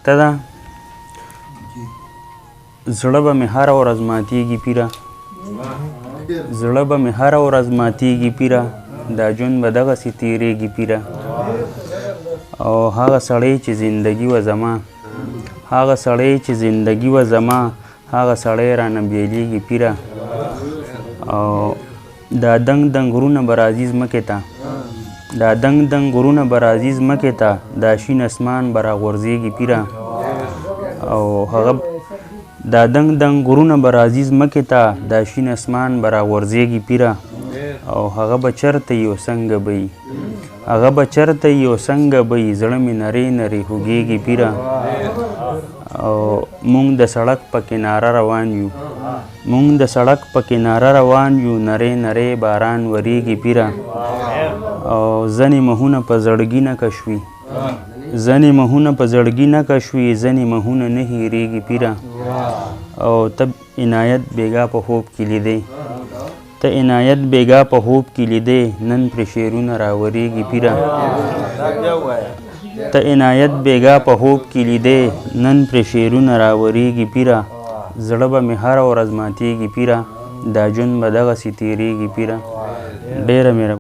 خسته ده. زړه به مې هره ورځ ماتېږي پیره، زړه به مې هره ورځ ماتېږي پیره، دا ژوند به دغسې تېرېږي پیره. او هغه سړی چې زندګي وه زما، هغه سړی چې زندګي وه زما، هغه سړی رانه بیلیږي پیره. او دا دنګ دنګ غرونه به راځي ځمکې ته، دا دنګ دنګ غرونه به راځي ځمکې ته، دا شین اسمان به راغورځېږي پیره. او هغه دا دنګ دنګ غرونه به راځي ځمکې ته، دا شین اسمان به راغورځېږي پیره. او هغه به چېرته یي او څنګه به یي، هغه به چېرته یي او څنګه به یي، زړه مې نرۍ نرۍ خوږېږي پیره. او مونږ د سړک په کناره روان یو، مونږ د سړک په کناره روان یو، نری نری باران وریږي پیره. او ځنې مهونه په زړګي نه کشوي، ځنې مهونه په زړګي نه کشوي، ځنې مهونه نه هېرېږي پیره. او ته عنایت بیګا په خوب کې لیدې، ته عنایت بیګا په خوب کې لیدې، نن پرې شعرونه راورېږي پیره. ته عنایت بیګا په خوب کې لیدې، نن پرې شعرونه راورېږي پیره. زړه به مې هره ورځ ماتېږي پیره، دا ژوند به دغسې تېرېږي پیره. ډېره مهرباني.